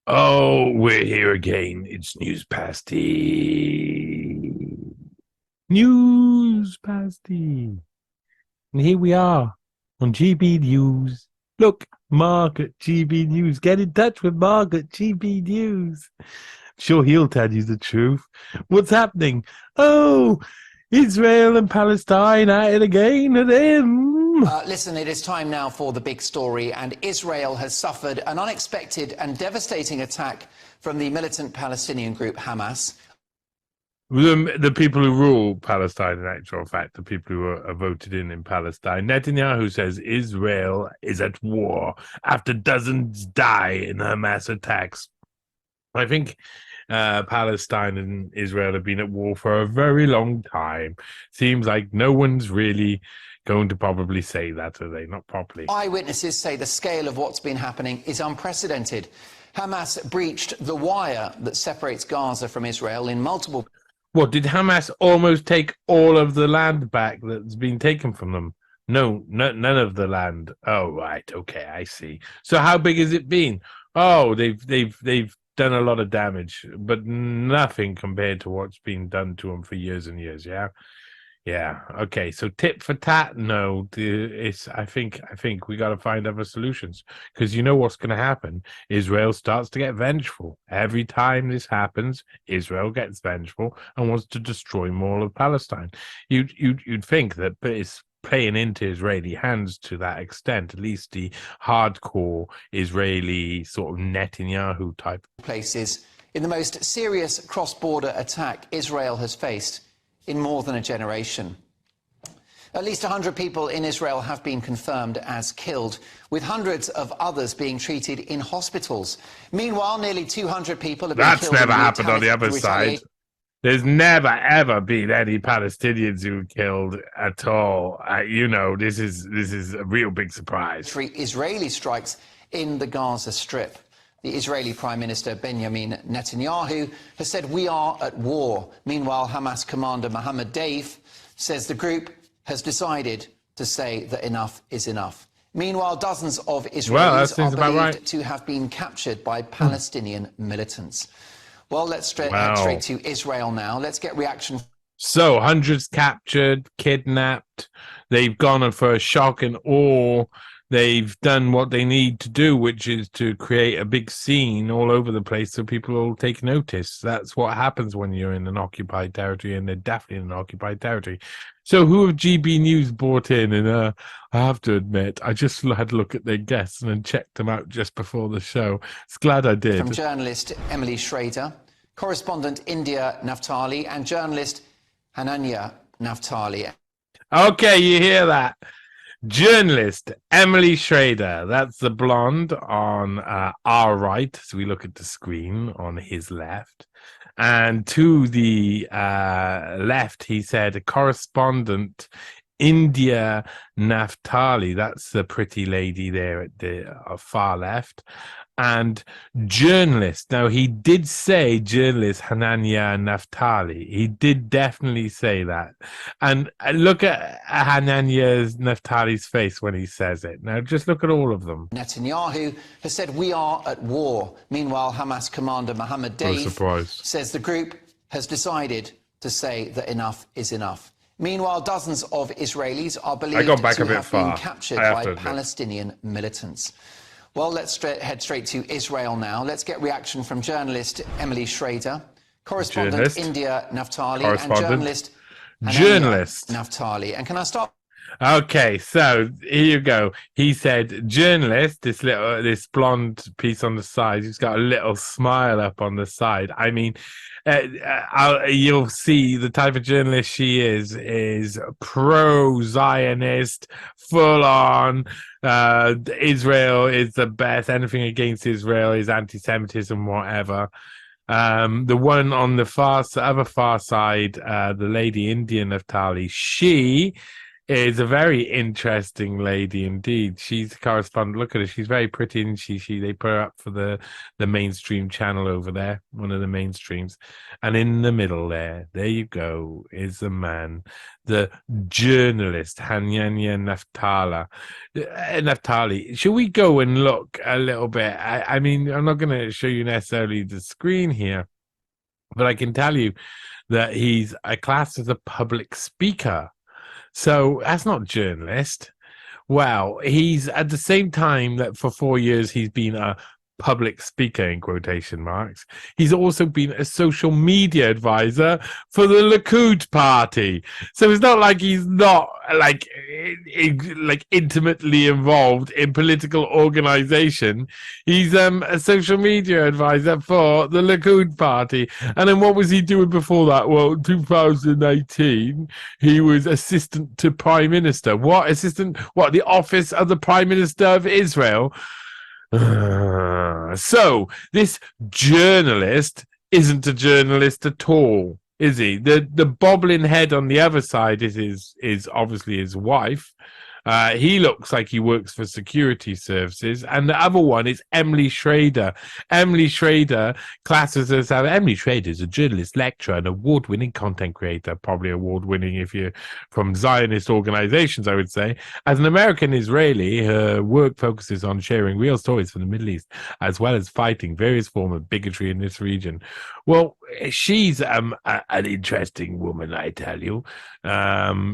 Oh, we're here again. It's NEWSPASTY. NEWSPASTY. And here we are on GB News. Look, Mark at GB News. Get in touch with Mark at GB News. Sure, he'll tell you the truth. What's happening? Oh, Israel and Palestine at it again and then. Listen, it is time now for the big story, and Israel has suffered an unexpected and devastating attack from the militant Palestinian group Hamas. The people who rule Palestine, in actual fact, the people who are voted in Palestine. Netanyahu says Israel is at war after dozens die in Hamas attacks. I think Palestine and Israel have been at war for a very long time. Seems like no one's really going to probably say that, are they? Not properly. Eyewitnesses say the scale of what's been happening is unprecedented. Hamas breached the wire that separates Gaza from Israel in multiple... What, did Hamas almost take all of the land back that's been taken from them? No, none of the land. Oh, right. Okay, I see. So how big has it been? Oh, they've done a lot of damage, but nothing compared to what's been done to them for years and years. Yeah. Yeah. Okay. So tit for tat. No, it's. I think we got to find other solutions, because you know what's going to happen. Israel starts to get vengeful every time this happens. Israel gets vengeful and wants to destroy more of Palestine. You'd think that, but it's playing into Israeli hands to that extent. At least the hardcore Israeli sort of Netanyahu type places in the most serious cross-border attack Israel has faced in more than a generation. At least 100 people in Israel have been confirmed as killed, with hundreds of others being treated in hospitals. Meanwhile, nearly 200 people have been killed. That's never happened on the other side. There's never, ever been any Palestinians who were killed at all. This is a real big surprise. Israeli strikes in the Gaza Strip. The Israeli Prime Minister Benjamin Netanyahu has said we are at war. Meanwhile, Hamas commander Mohammed Deif says the group has decided to say that enough is enough. Meanwhile, dozens of Israelis are believed to have been captured by Palestinian militants. Well, let's head straight to Israel now. Let's get reaction. So, hundreds captured, kidnapped. They've gone for a shock and awe. They've done what they need to do, which is to create a big scene all over the place so people will take notice. That's what happens when you're in an occupied territory, and they're definitely in an occupied territory. So who have GB News brought in? And I have to admit, I just had a look at their guests and then checked them out just before the show. It's glad I did. From journalist Emily Schrader, correspondent India Naftali, and journalist Hanania Naftali. Okay, you hear that? Journalist Emily Schrader, that's the blonde on our right, so we look at the screen on his left. And to the left, he said, correspondent India Naftali, that's the pretty lady there at the far left. And journalist, now he did say journalist Hanania Naftali. He did definitely say that. And look at Hanania Naftali's face when he says it. Now just look at all of them. Netanyahu has said we are at war. Meanwhile, Hamas commander Mohammed Deif says the group has decided to say that enough is enough. Meanwhile, dozens of Israelis are believed to have been captured by Palestinian militants. Well, let's head straight to Israel now. Let's get reaction from journalist Emily Schrader, correspondent India Naftali, and journalist Naftali. And can I start? Okay, so here you go. He said journalist, this blonde piece on the side, he's got a little smile up on the side. I mean, you'll see the type of journalist she is pro-Zionist, full on. Israel is the best. Anything against Israel is anti-Semitism, whatever. The one on the other far side, the lady India Naftali, she is a very interesting lady indeed. She's a correspondent. Look at her; she's very pretty, and she they put her up for the mainstream channel over there, one of the mainstreams. And in the middle there you go, is the man, the journalist Hananya Naftali. Should we go and look a little bit? I mean, I'm not going to show you necessarily the screen here, but I can tell you that he's a class as a public speaker. So that's not journalist. Well, he's at the same time that for 4 years he's been a public speaker in quotation marks. He's also been a social media advisor for the Likud party. So it's not like he's not like intimately involved in political organization. He's a social media advisor for the Likud party. And then what was he doing before that? Well, 2018, he was assistant to prime minister. What assistant? What, the office of the prime minister of Israel? So this journalist isn't a journalist at all, is he? The bobbling head on the other side is obviously his wife. He looks like he works for security services, and the other one is Emily Schrader. Emily Schrader classes herself. Emily Schrader is a journalist, lecturer, and award-winning content creator. Probably award-winning if you're from Zionist organizations, I would say. As an American Israeli, her work focuses on sharing real stories from the Middle East, as well as fighting various forms of bigotry in this region. Well, she's an interesting woman, I tell you.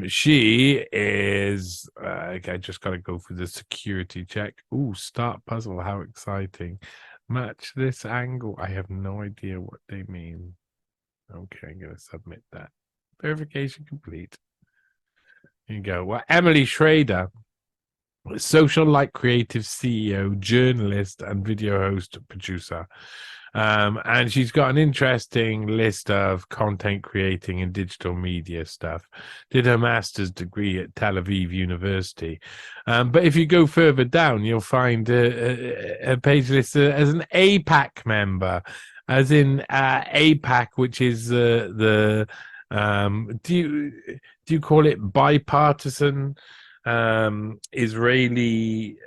She is. I just got to go through the security check. Ooh, start puzzle. How exciting. Match this angle. I have no idea what they mean. Okay, I'm going to submit that. Verification complete. Here you go. Well, Emily Schrader, social light creative CEO, journalist, and video host producer. And she's got an interesting list of content creating and digital media stuff. Did her master's degree at Tel Aviv University. But if you go further down, you'll find a page listed as an APAC member, as in APAC, which is do you call it bipartisan Israeli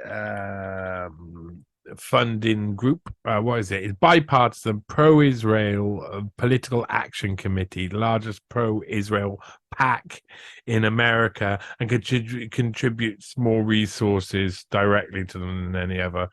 funding group? What is it? It's bipartisan pro-Israel political action committee, largest pro-Israel PAC in America, and contributes more resources directly to them than any other.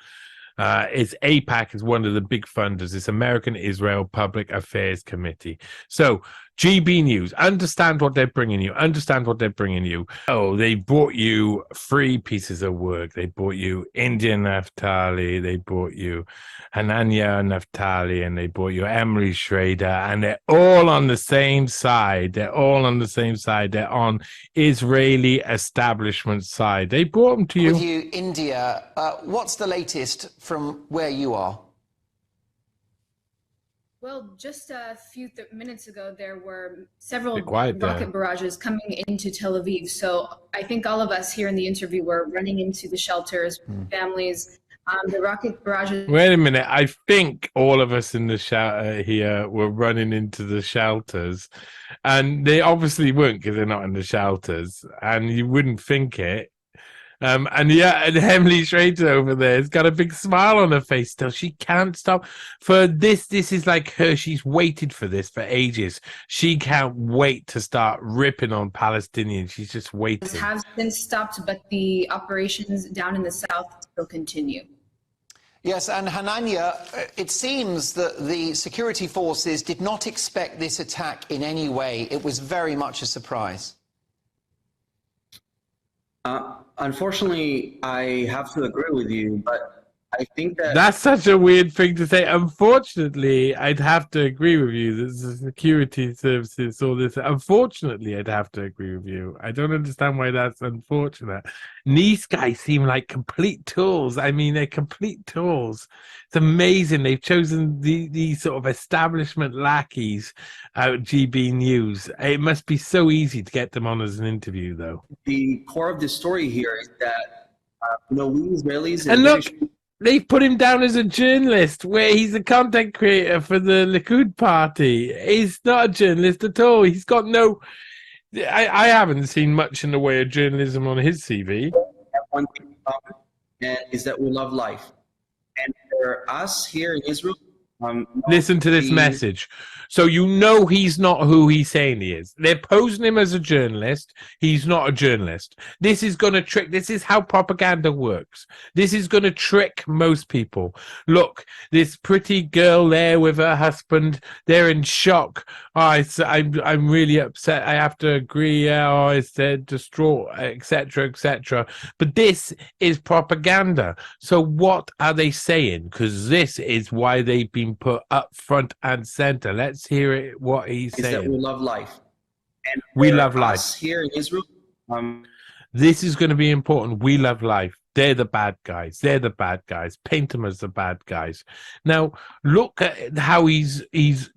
It's APAC is one of the big funders. It's American Israel Public Affairs Committee. So GB News, understand what they're bringing you. Understand what they're bringing you. Oh, they brought you 3 pieces of work. They brought you Indian Naftali. They brought you Hananya Naftali, and they brought you Emily Schrader. And they're all on the same side. They're all on the same side. They're on Israeli establishment side. They brought them to you. With you, India. What's the latest from where you are? Well, just a few minutes ago, there were several rocket barrages coming into Tel Aviv. So I think all of us here in the interview were running into the shelters, families. The rocket barrages. Wait a minute. I think all of us in the shelter here were running into the shelters. And they obviously weren't, because they're not in the shelters. And you wouldn't think it. And Emily Schrader over there has got a big smile on her face still. She can't stop for this. This is like her. She's waited for this for ages. She can't wait to start ripping on Palestinians. She's just waiting. Have been stopped, but the operations down in the south still continue. Yes, and Hananya, it seems that the security forces did not expect this attack in any way. It was very much a surprise. Unfortunately, I have to agree with you, but I think that's such a weird thing to say. Unfortunately, I'd have to agree with you. There's the security services, all this. Unfortunately, I'd have to agree with you. I don't understand why that's unfortunate. These guys seem like complete tools. I mean, they're complete tools. It's amazing. They've chosen these sort of establishment lackeys out at GB News. It must be so easy to get them on as an interview, though. The core of the story here is that, we Israelis... And look, they've put him down as a journalist, where he's a content creator for the Likud party. He's not a journalist at all. He's got no... I haven't seen much in the way of journalism on his CV. One thing in common, and is that we love life. And for us here in Israel, listen to this message. So you know he's not who he's saying he is. They're posing him as a journalist. He's not a journalist. This is going to trick. This is how propaganda works. This is going to trick most people. Look, this pretty girl there with her husband, they're in shock. Oh, I'm really upset. I have to agree. Oh, it's distraught, etc., etc. But this is propaganda. So what are they saying? Because this is why they've been put up front and center. Let's hear it. What he's saying. That we love life, and we love life here in Israel. This is going to be important. We love life. They're the bad guys. They're the bad guys. Paint them as the bad guys. Now, look at how he's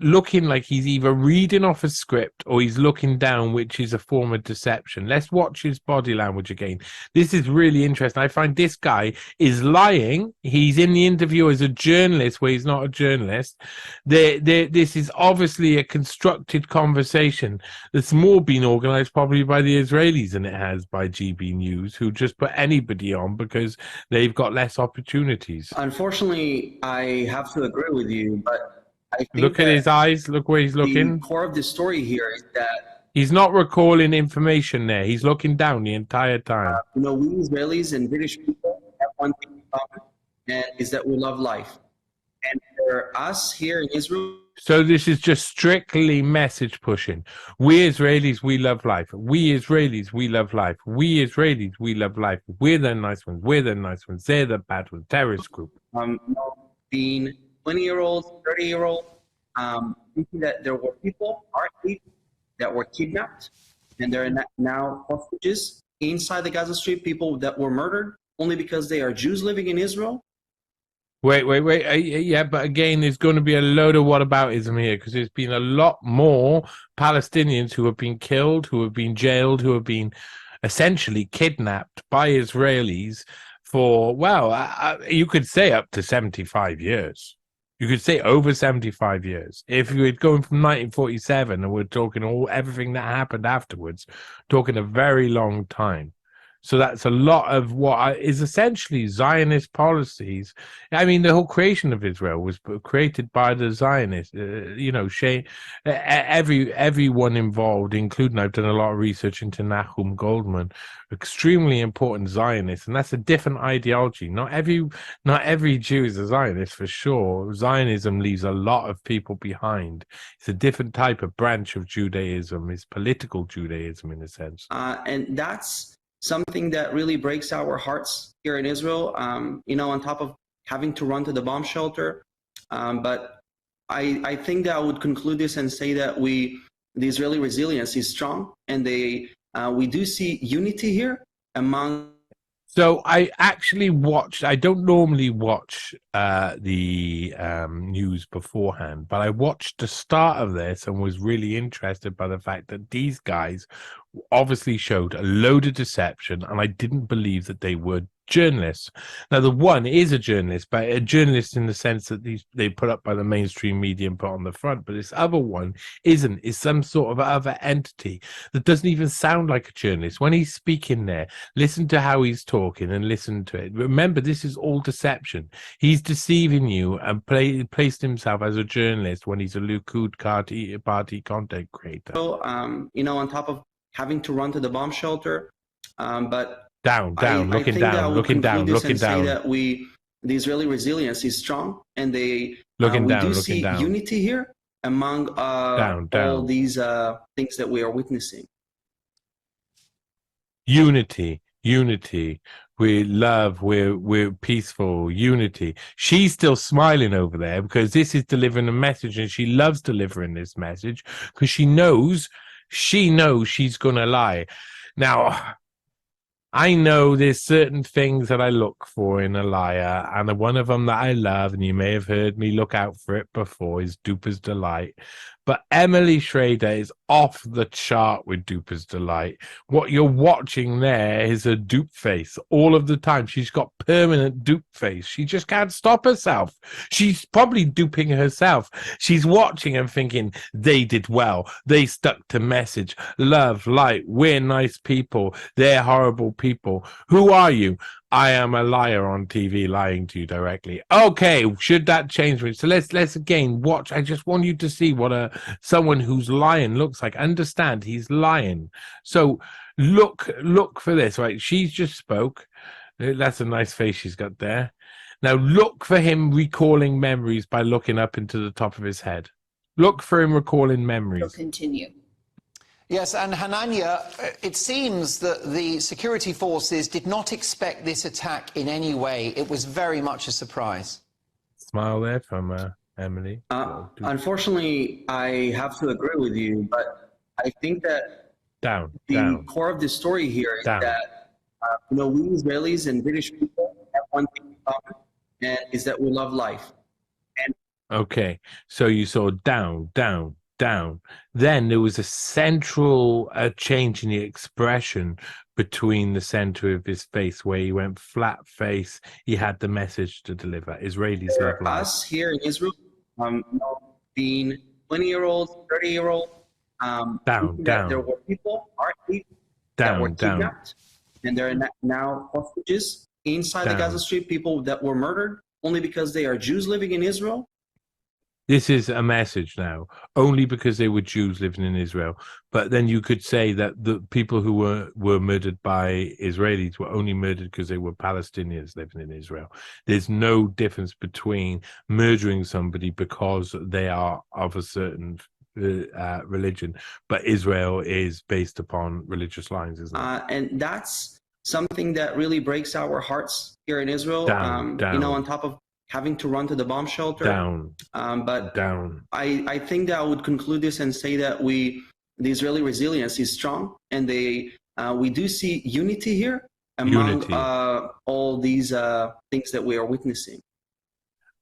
looking like he's either reading off a script or he's looking down, which is a form of deception. Let's watch his body language again. This is really interesting. I find this guy is lying. He's in the interview as a journalist where he's not a journalist. This is obviously a constructed conversation that's more been organized probably by the Israelis than it has by GBNews, who just put anybody on because they've got less opportunities. Unfortunately, I have to agree with you, but I think look at his eyes. Look where he's looking. The core of the story here is that he's not recalling information there. He's looking down the entire time. We Israelis and British people have one thing in common, and is that we love life. And for us here in Israel, so this is just strictly message pushing. We Israelis, we love life. We Israelis, we love life. We Israelis, we love life. We're the nice ones. We're the nice ones. They're the bad ones. Terrorist group. Being 20-year-olds, 30-year-olds, thinking that there were people, our age, that were kidnapped, and they're now hostages inside the Gaza Strip. People that were murdered only because they are Jews living in Israel. Wait. Yeah, but again, there's going to be a load of whataboutism here because there's been a lot more Palestinians who have been killed, who have been jailed, who have been essentially kidnapped by Israelis for, well, you could say up to 75 years. You could say over 75 years. If you were going from 1947 and we're talking everything that happened afterwards, talking a very long time. So that's a lot of what is essentially Zionist policies. I mean, the whole creation of Israel was created by the Zionists. Everyone involved, including I've done a lot of research into Nahum Goldman, extremely important Zionists, and that's a different ideology. Not every Jew is a Zionist for sure. Zionism leaves a lot of people behind. It's a different type of branch of Judaism. It's political Judaism in a sense, and that's something that really breaks our hearts here in Israel, on top of having to run to the bomb shelter. But I think that I would conclude this and say that the Israeli resilience is strong, and we do see unity here among. So I actually watched, I don't normally watch the news beforehand, but I watched the start of this and was really interested by the fact that these guys obviously showed a load of deception, and I didn't believe that they were journalists. Now, the one is a journalist, but a journalist in the sense that they put up by the mainstream media and put on the front, but this other one isn't. Is some sort of other entity that doesn't even sound like a journalist. When he's speaking there, listen to how he's talking and listen to it. Remember, this is all deception. He's deceiving you and placed himself as a journalist when he's a Likud party content creator. So, on top of having to run to the bomb shelter, but looking down. Say that the Israeli resilience is strong, and we do see unity here among all these things that we are witnessing. Unity. We love, we're peaceful, unity. She's still smiling over there because this is delivering a message, and she loves delivering this message because she knows she's gonna lie. Now, I know there's certain things that I look for in a liar, and one of them that I love, and you may have heard me look out for it before, is Duper's Delight. But Emily Schrader is off the chart with Duper's Delight. What you're watching there is a dupe face all of the time. She's got permanent dupe face. She just can't stop herself. She's probably duping herself. She's watching and thinking, they did well. They stuck to message. Love, light, we're nice people. They're horrible people. Who are you? I am a liar on TV lying to you directly. Okay, should that change me? So let's again watch. I just want you to see what someone who's lying looks like. Understand he's lying. So look for this, right? She's just spoke. That's a nice face she's got there. Now look for him recalling memories by looking up into the top of his head. Look for him recalling memories. He'll continue. Yes, and Hanania, it seems that the security forces did not expect this attack in any way. It was very much a surprise. Smile there from Emily. Unfortunately, I have to agree with you, but I think that the core of the story here is that we Israelis and British people have one thing in common, and is that we love life. And okay, so you saw down. Then there was a central change in the expression between the center of his face, where he went flat face. He had the message to deliver. Israelis love life. Us here in Israel, being 20-year-olds, 30-year-olds, there were people, our people, that were kidnapped, and there are now hostages inside the Gaza Strip, people that were murdered only because they are Jews living in Israel. This is a message now, only because they were Jews living in Israel. But then you could say that the people who were murdered by Israelis were only murdered because they were Palestinians living in Israel. There's no difference between murdering somebody because they are of a certain religion, but Israel is based upon religious lines, isn't it? And that's something that really breaks our hearts here in Israel. On top of having to run to the bomb shelter. I think that I would conclude this and say that the Israeli resilience is strong, and we do see unity here among all these things that we are witnessing.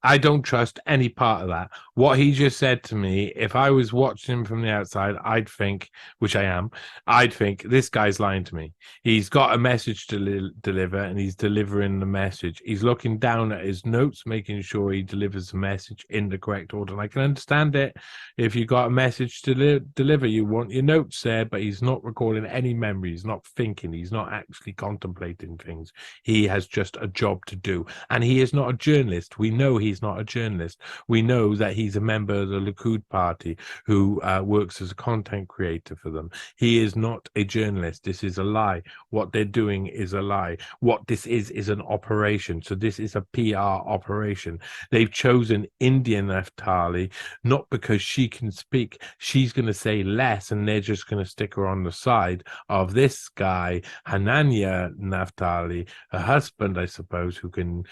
I don't trust any part of that. What he just said to me, if I was watching him from the outside, I'd think, which I am, I'd think this guy's lying to me. He's got a message to deliver, and he's delivering the message. He's looking down at his notes, making sure he delivers the message in the correct order. And I can understand it. If you got a message to deliver, you want your notes there, but he's not recording any memory. He's not thinking. He's not actually contemplating things. He has just a job to do. And he is not a journalist. We know he's not a journalist. We know that he's a member of the Likud party who works as a content creator for them. He is not a journalist. This is a lie. What they're doing is a lie. What this is an operation. So this is a PR operation. They've chosen India Naftali not because she can speak. She's going to say less, and they're just going to stick her on the side of this guy, Hanania Naftali, her husband, I suppose, who can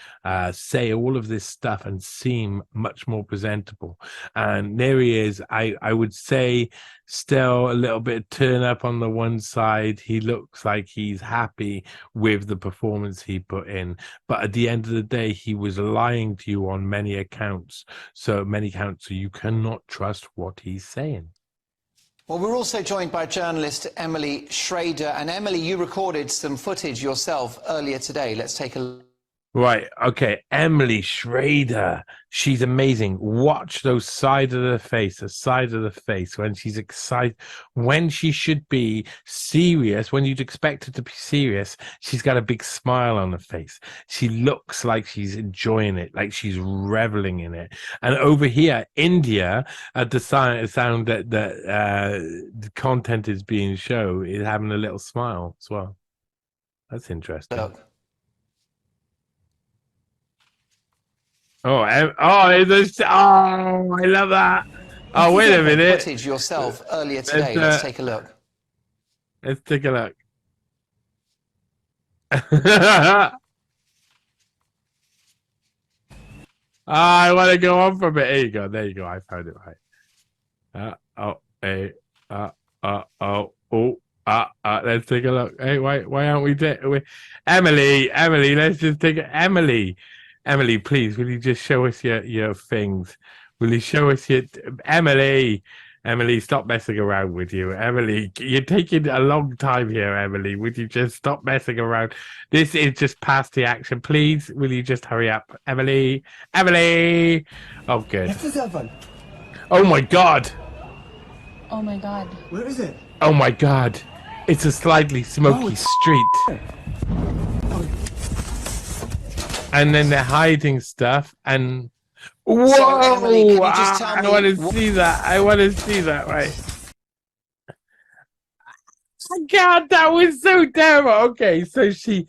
say all of this stuff and seem much more presentable. And there he is. I would say still a little bit turn up on the one side. He looks like he's happy with the performance he put in, but at the end of the day, he was lying to you on many accounts. So you cannot trust what he's saying. Well, we're also joined by journalist Emily Schrader. And Emily, you recorded some footage yourself earlier today. Let's take a look. Right. Okay. Emily Schrader. She's amazing. Watch those side of the face when she's excited, when she should be serious, when you'd expect her to be serious. She's got a big smile on her face. She looks like she's enjoying it, like she's reveling in it. And over here, India, at the sound that the content is being shown, is having a little smile as well. That's interesting. Look. I love that. Oh, wait a minute. Footage yourself earlier today. Let's take a look. Let's take a look. I want to go on for a bit. There you go. There you go. I found it right. Let's take a look. Hey, why aren't we Emily, let's just take it. Emily, please, will you just show us your things? Will you show us your Emily? Emily, stop messing around with you. Emily, you're taking a long time here, Emily. Would you just stop messing around? This is just past the action. Please, will you just hurry up? Emily! Oh, good. Oh, my God. Oh, my God. Where is it? Oh, my God. It's a slightly smoky street. And then they're hiding stuff and... Whoa! So, Emily, can you just tell me I want to see that. I want to see that, right? God, that was so terrible. Okay, so she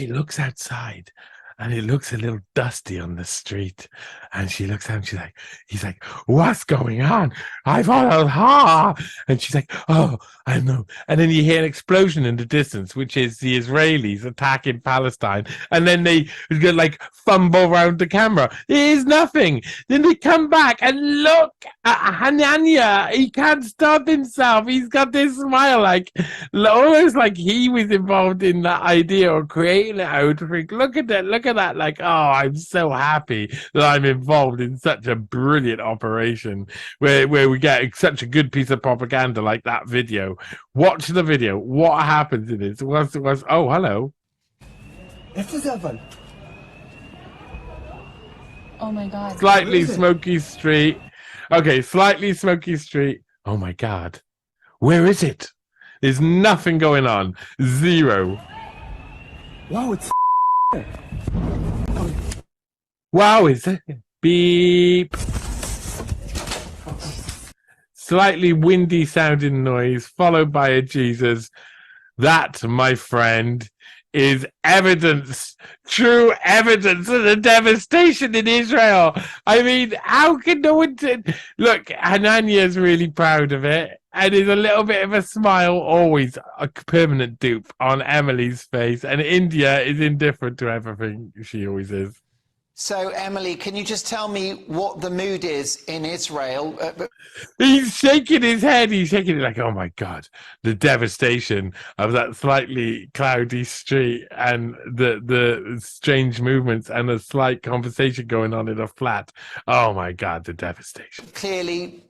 looks outside and it looks a little dusty on the street. And she looks out and he's like, what's going on? I followed her. And she's like, oh, I know. And then you hear an explosion in the distance, which is the Israelis attacking Palestine. And then they like fumble around the camera. There is nothing. Then they come back and look at Hanania. He can't stop himself. He's got this smile, like almost like he was involved in that idea or creating it. I would think, look at that. Like, oh, I'm so happy that I'm involved in such a brilliant operation where we get such a good piece of propaganda like that video. Watch the video. What happens in it? Was oh, hello. Oh my God. Slightly smoky street. Okay, slightly smoky street. Oh my God. Where is it? There's nothing going on. Zero. Wow, it's Wow, is it? Beep. Slightly windy sounding noise followed by a Jesus. That, my friend, is evidence, true evidence of the devastation in Israel. I mean, how can no one... Look, Hanania's really proud of it. And there's a little bit of a smile, always a permanent dupe on Emily's face. And India is indifferent to everything. She always is. So, Emily, can you just tell me what the mood is in Israel? He's shaking his head. He's shaking it like, oh, my God, the devastation of that slightly cloudy street and the strange movements and a slight conversation going on in a flat. Oh, my God, the devastation. Clearly,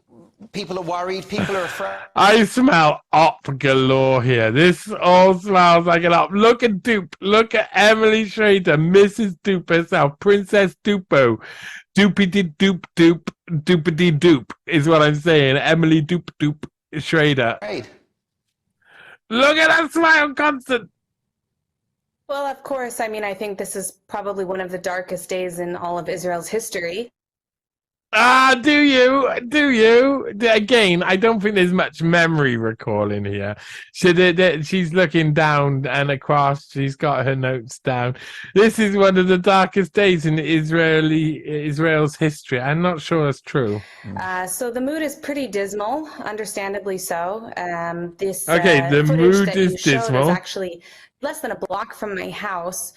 people are worried. People are afraid. I smell op galore here. This all smells like an op. Look at Dupe. Look at Emily Schrader, Mrs. Dupe herself, Princess Dupo. Doopity doop doop, doopity doop is what I'm saying. Emily Dupe Schrader. Right. Look at that smile, constant. Well, of course. I mean, I think this is probably one of the darkest days in all of Israel's history. Do you? Again, I don't think there's much memory recall in here. She's looking down and across. She's got her notes down. This is one of the darkest days in Israel's history. I'm not sure it's true. So the mood is pretty dismal, understandably so. The mood is dismal. Was actually less than a block from my house.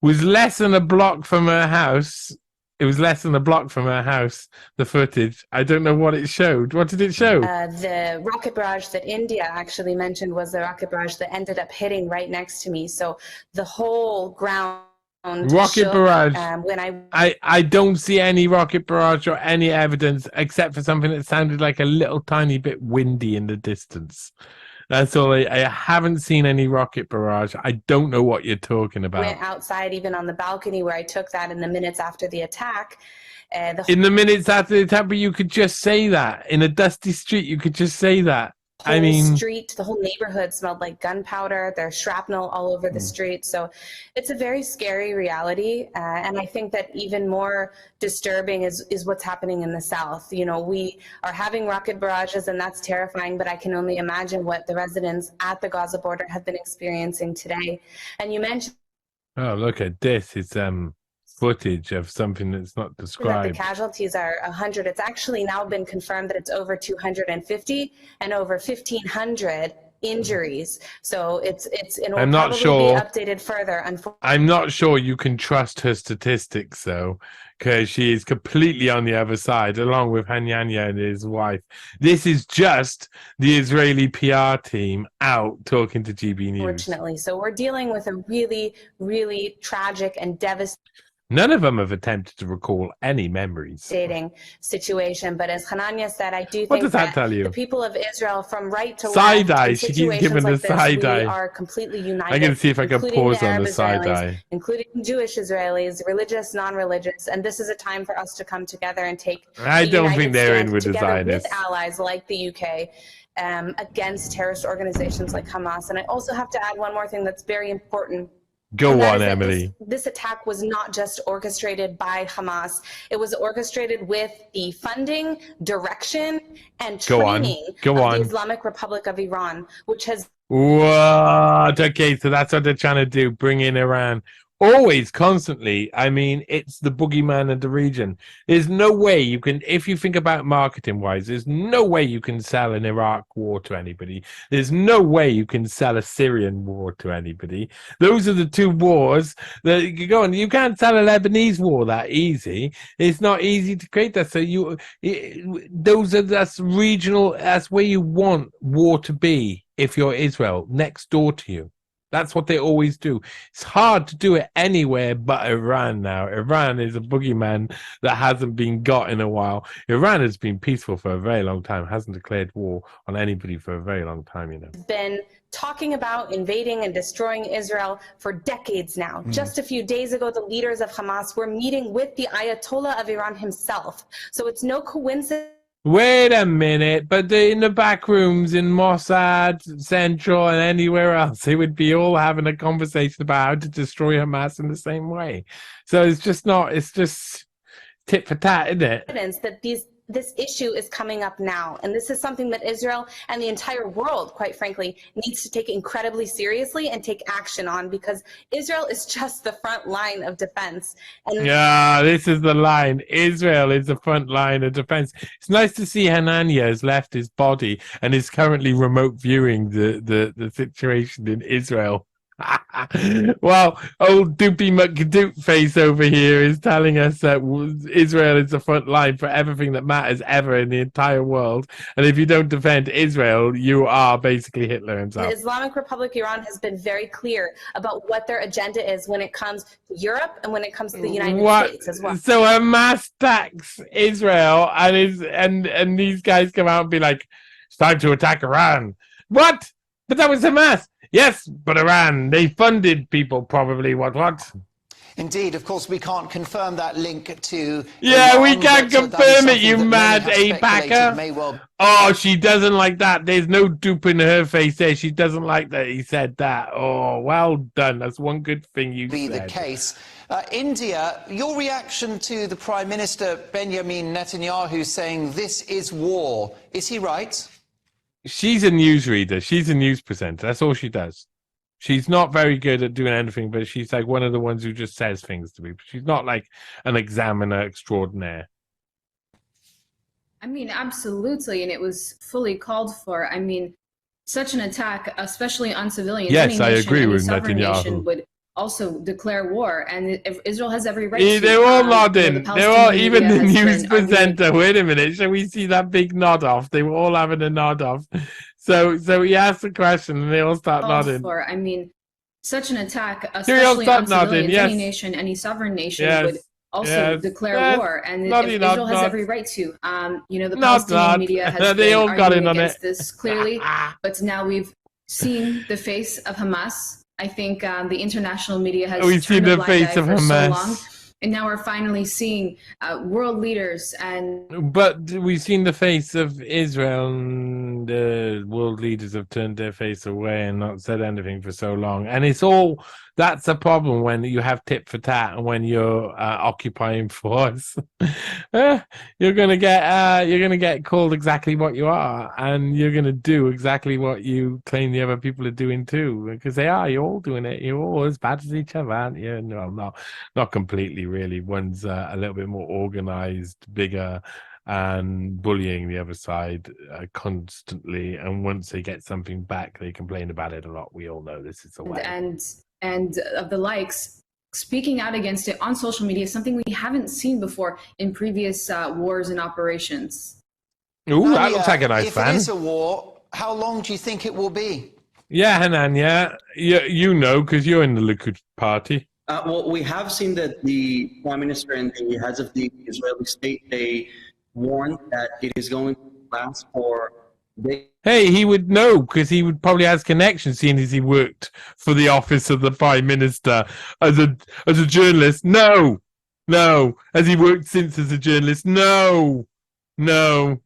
Was less than a block from her house. It was less than a block from her house, the footage. I don't know what it showed. What did it show? The rocket barrage that India actually mentioned was the rocket barrage that ended up hitting right next to me. So the whole ground rocket barrage. When I don't see any rocket barrage or any evidence except for something that sounded like a little tiny bit windy in the distance. That's all. I haven't seen any rocket barrage. I don't know what you're talking about. Went outside, even on the balcony where I took that in the minutes after the attack. In the minutes after the attack, but you could just say that. In a dusty street, you could just say that. I mean, street, the whole neighborhood smelled like gunpowder. There's shrapnel all over the street. So it's a very scary reality. And I think that even more disturbing is what's happening in the South. You know, we are having rocket barrages and that's terrifying, but I can only imagine what the residents at the Gaza border have been experiencing today. And you mentioned... Oh, look at this. It's footage of something that's not described. The casualties are 100. It's actually now been confirmed that it's over 250 and over 1,500 injuries. So it will I'm not probably sure. be updated further. I'm not sure you can trust her statistics, though, because she is completely on the other side, along with Hanyanya and his wife. This is just the Israeli PR team out talking to GB News. Unfortunately. So we're dealing with a really, really tragic and devastating None of them have attempted to recall any memories. Situation, but as Hananya said, I do What think does that that tell you? the people of Israel, from right to Side left, eye. in She keeps situations giving the like this, side we eye. are completely united. I'm going to see if I can including pause the on Arab the side Israelis, eye. including Jewish Israelis, religious, non-religious, and this is a time for us to come together and take I don't think they're in with the together with Zionists. allies like the UK against terrorist organizations like Hamas. And I also have to add one more thing that's very important. Go on, Emily. This attack was not just orchestrated by Hamas. It was orchestrated with the funding, direction, and training of the Islamic Republic of Iran, which has... What? Okay, so that's what they're trying to do, bring in Iran. Always, constantly. I mean, it's the boogeyman of the region. There's no way you can, if you think about marketing-wise, there's no way you can sell an Iraq war to anybody. There's no way you can sell a Syrian war to anybody. Those are the two wars that you go on. You can't sell a Lebanese war that easy. It's not easy to create that. So that's regional. That's where you want war to be. If you're Israel, next door to you. That's what they always do. It's hard to do it anywhere but Iran now. Iran is a boogeyman that hasn't been got in a while. Iran has been peaceful for a very long time, hasn't declared war on anybody for a very long time, you know. Been talking about invading and destroying Israel for decades now. Just a few days ago, the leaders of Hamas were meeting with the Ayatollah of Iran himself. So it's no coincidence. Wait a minute, but in the back rooms in Mossad, Central, and anywhere else, they would be all having a conversation about how to destroy Hamas in the same way. So it's just tit for tat, isn't it? Evidence that this issue is coming up now, and this is something that Israel and the entire world, quite frankly, needs to take incredibly seriously and take action on, because Israel is just the front line of defense. And yeah, this is the line. Israel is the front line of defense. It's nice to see Hanania has left his body and is currently remote viewing the situation in Israel. Well, old Doopy McDoop face over here is telling us that Israel is the front line for everything that matters ever in the entire world. And if you don't defend Israel, you are basically Hitler himself. The Islamic Republic Iran has been very clear about what their agenda is when it comes to Europe and when it comes to the United States as well. So Hamas attacks Israel and these guys come out and be like, it's time to attack Iran. What? But that was Hamas. Yes, but Iran, they funded people probably. What? Indeed, of course, we can't confirm that link to... Yeah, Iran, we can't confirm it, you mad APACer. APACer. Oh, she doesn't like that. There's no dupe in her face there. She doesn't like that he said that. Oh, well done. That's one good thing you said. The case. India, your reaction to the Prime Minister Benjamin Netanyahu saying this is war. Is he right? She's a newsreader. She's a news presenter. That's all she does. She's not very good at doing anything, but she's like one of the ones who just says things to people. She's not like an examiner extraordinaire. I mean, absolutely. And it was fully called for. I mean, such an attack, especially on civilians. Yes, I agree with Netanyahu. Would also declare war, and Israel has every right to. They're all nodding. They're all, even the news presenter. Wait a minute, shall we see that big nod off? They were all having a nod off. So he asked the question, and they all start nodding. I mean, such an attack, especially on civilians, any nation, any sovereign nation would also declare war, and Israel has every right to. You know, the Palestinian media has been arguing against this clearly, but now we've seen the face of Hamas. I think the international media has seen the face of Hamas so long, and now we're finally seeing world leaders But we've seen the face of Israel, and world leaders have turned their face away and not said anything for so long. And that's a problem when you have tit for tat and when you're occupying force. You're gonna get called exactly what you are, and you're gonna do exactly what you claim the other people are doing too, because they are. You're all doing it. You're all as bad as each other, aren't you? No, not completely, really. One's a little bit more organized, bigger, and bullying the other side constantly. And once they get something back, they complain about it a lot. We all know this is the way. And of the likes, speaking out against it on social media is something we haven't seen before in previous wars and operations. Ooh, that looks like a nice fan. If it is a war, how long do you think it will be? Yeah, Hanan, yeah. You know, because you're in the Likud party. Well, we have seen that the Prime Minister and the heads of the Israeli state, they warned that it is going to last for days. Hey, he would know because he would probably has connections, seeing as he worked for the office of the Prime Minister as a journalist. No, has he worked since as a journalist? No,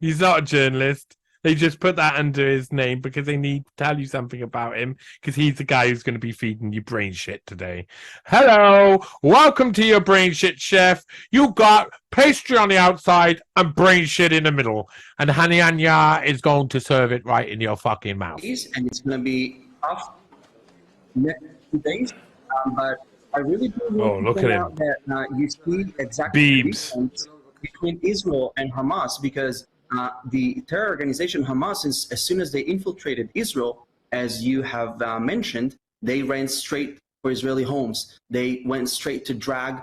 he's not a journalist. They just put that under his name because they need to tell you something about him because he's the guy who's going to be feeding you brain shit today. Hello, welcome to your brain shit, chef. You got pastry on the outside and brain shit in the middle. And Hanyanya is going to serve it right in your fucking mouth. And it's going to be tough next 2 days. But I really do want to point out that you see exactly the difference between Israel and Hamas, because the terror organization Hamas, as soon as they infiltrated Israel, as you have mentioned, they ran straight for Israeli homes. They went straight to drag.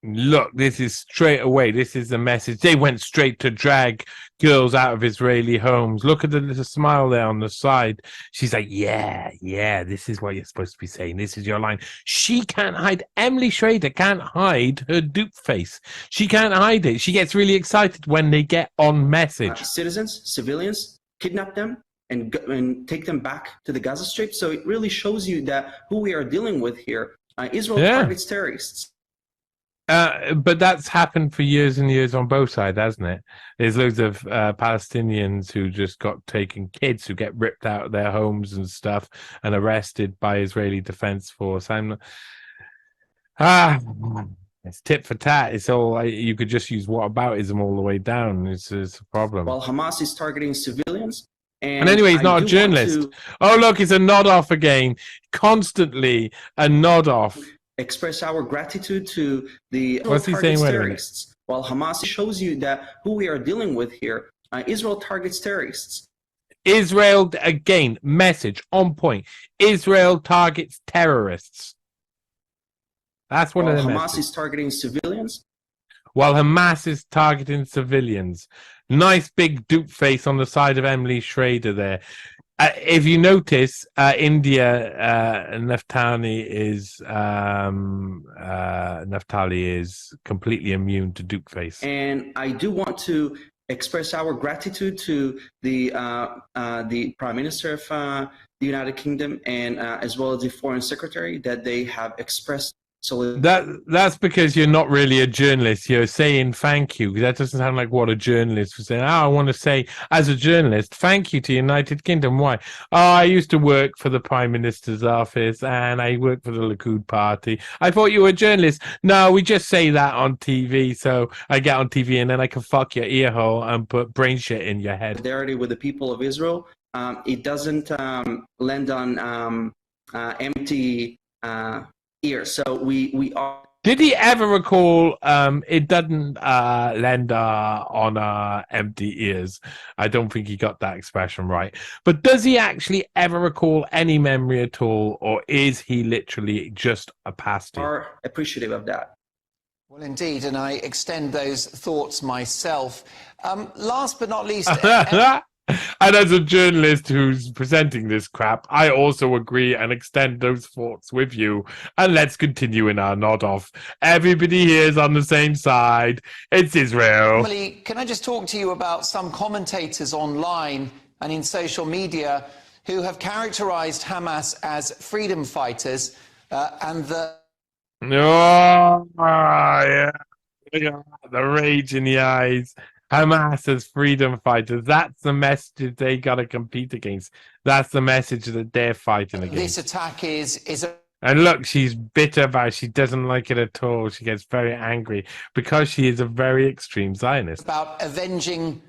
Look, this is straight away. This is the message. They went straight to drag girls out of Israeli homes. Look at the little smile there on the side. She's like, yeah, this is what you're supposed to be saying. This is your line. She can't hide. Emily Schrader can't hide her dupe face. She can't hide it. She gets really excited when they get on message. Citizens, civilians, kidnap them and take them back to the Gaza Strip. So it really shows you that who we are dealing with here. Israel targets terrorists. But that's happened for years and years on both sides, hasn't it? There's loads of Palestinians who just got taken, kids who get ripped out of their homes and stuff and arrested by Israeli Defense Force. It's tit for tat. It's all, you could just use whataboutism all the way down. It's a problem. Well, Hamas is targeting civilians. And anyway, he's not a journalist. Oh, look, it's a nod off again. Constantly a nod off. Express our gratitude to the What's he saying? terrorists. While Hamas shows you that who we are dealing with here, Israel targets terrorists. Israel, again, message on point. Israel targets terrorists. That's one of the Hamas messages. is targeting civilians. While Hamas is targeting civilians. Nice big dupe face on the side of Emily Schrader there. If you notice, India, Naftali is completely immune to dupe face. And I do want to express our gratitude to the Prime Minister of the United Kingdom and as well as the Foreign Secretary that they have expressed. So that's because you're not really a journalist. You're saying thank you. That doesn't sound like what a journalist was saying. I want to say, as a journalist, thank you to United Kingdom. Why? I used to work for the Prime Minister's office and I worked for the Likud party. I thought you were a journalist. No, we just say that on TV. So I get on TV and then I can fuck your ear hole and put brain shit in your head. Solidarity with the people of Israel. It doesn't land on empty ears. So we are. Did he ever recall it doesn't lend on empty ears? I don't think he got that expression right. But does he actually ever recall any memory at all, or is he literally just a pasty? Are appreciative of that. Well, indeed, and I extend those thoughts myself. Last but not least... And as a journalist who's presenting this crap, I also agree and extend those thoughts with you. And let's continue in our nod off. Everybody here is on the same side. It's Israel. Emily, can I just talk to you about some commentators online and in social media who have characterized Hamas as freedom fighters and the... Oh, yeah. The rage in the eyes. Hamas as freedom fighters. That's the message they got to compete against. That's the message that they're fighting against. This attack is and look, she's bitter about it. She doesn't like it at all. She gets very angry because she is a very extreme Zionist. About avenging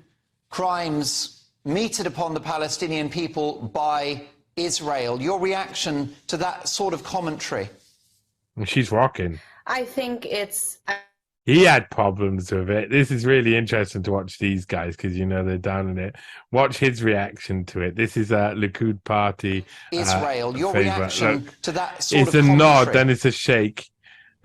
crimes meted upon the Palestinian people by Israel. Your reaction to that sort of commentary? And she's rocking. I think it's He had problems with it. This is really interesting to watch these guys because they're down in it. Watch his reaction to it. This is a Likud party. Israel, your favorite. reaction Look, to that sort it's of a commentary? nod, then it's a shake.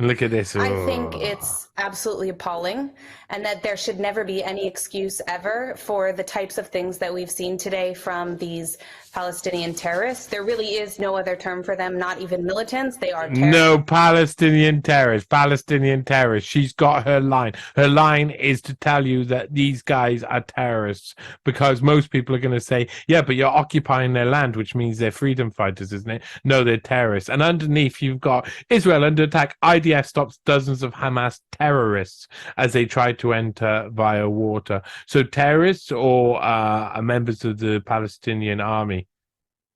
And look at this. I think it's absolutely appalling, and that there should never be any excuse ever for the types of things that we've seen today from these Palestinian terrorists. There really is no other term for them, not even militants. They are terrorists. No, Palestinian terrorists. Palestinian terrorists. She's got her line. Her line is to tell you that these guys are terrorists, because most people are going to say, yeah, but you're occupying their land, which means they're freedom fighters, isn't it? No, they're terrorists. And underneath, you've got Israel under attack. IDF stops dozens of Hamas terrorists as they try to enter via water. So terrorists or members of the Palestinian army?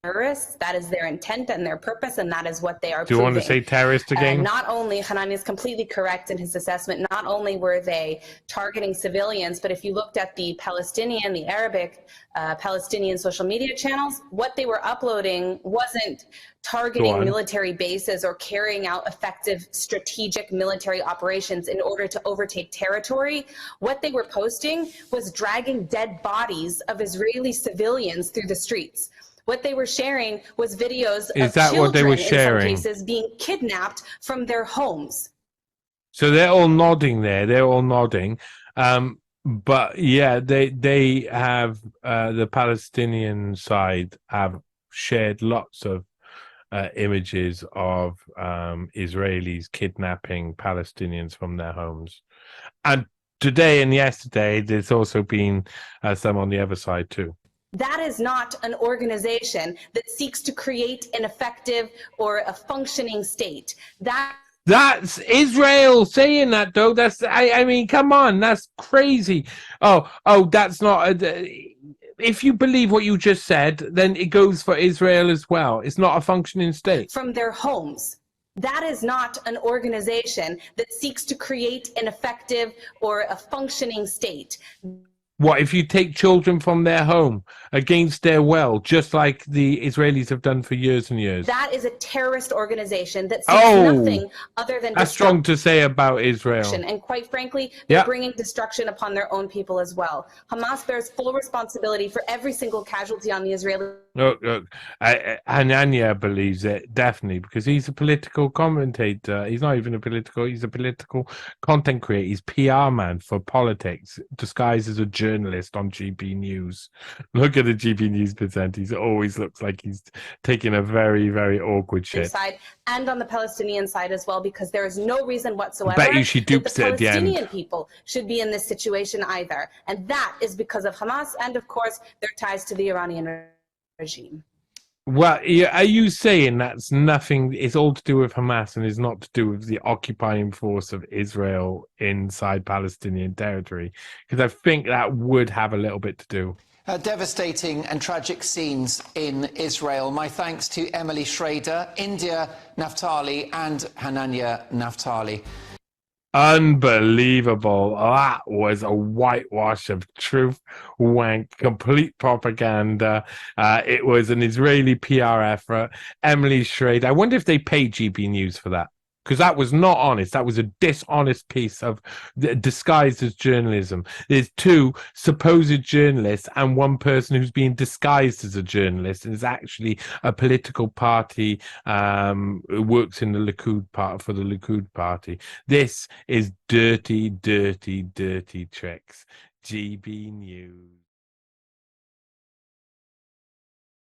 Terrorists. That is their intent and their purpose, and that is what they are Do you proving. want to say terrorist again? Not only, Hanan is completely correct in his assessment, not only were they targeting civilians, but if you looked at the Palestinian, the Arabic Palestinian social media channels, what they were uploading wasn't targeting military bases or carrying out effective strategic military operations in order to overtake territory. What they were posting was dragging dead bodies of Israeli civilians through the streets. What they were sharing was videos of children, in some cases, being kidnapped from their homes. So they're all nodding there. They're all nodding. But yeah, they have the Palestinian side have shared lots of images of Israelis kidnapping Palestinians from their homes. And today and yesterday, there's also been some on the other side too. That is not an organization that seeks to create an effective or a functioning state. That's Israel saying that, though. I mean, come on, that's crazy. Oh, that's not. If you believe what you just said, then it goes for Israel as well. It's not a functioning state. From their homes. That is not an organization that seeks to create an effective or a functioning state. What if you take children from their home against their will, just like the Israelis have done for years and years? That is a terrorist organization that seeks nothing other than that's strong to say about Israel. And quite frankly, they're bringing destruction upon their own people as well. Hamas bears full responsibility for every single casualty on the Israeli. Look, Hanania believes it, definitely, because he's a political commentator. He's not even he's a political content creator. He's PR man for politics, disguised as a journalist on GB News. Look at the GB News presenter. He always looks like he's taking a very, very awkward shit. Side and on the Palestinian side as well, because there is no reason whatsoever bet you she dupes that it at the the end. Palestinian people should be in this situation either. And that is because of Hamas and, of course, their ties to the Iranian regime. Well, are you saying that's nothing? It's all to do with Hamas and is not to do with the occupying force of Israel inside Palestinian territory? Because I think that would have a little bit to do. Devastating and tragic scenes in Israel. My thanks to Emily Schrader, India Naftali, and Hanania Naftali. Unbelievable. That was a whitewash of truth, wank, complete propaganda. It was an Israeli PR effort. Emily Schrader. I wonder if they paid GB News for that, because that was not honest. That was a dishonest piece of disguised as journalism. There's two supposed journalists and one person who's being disguised as a journalist and is actually a political party, who works in the Likud part for the Likud party. This is dirty, dirty, dirty tricks. GB News.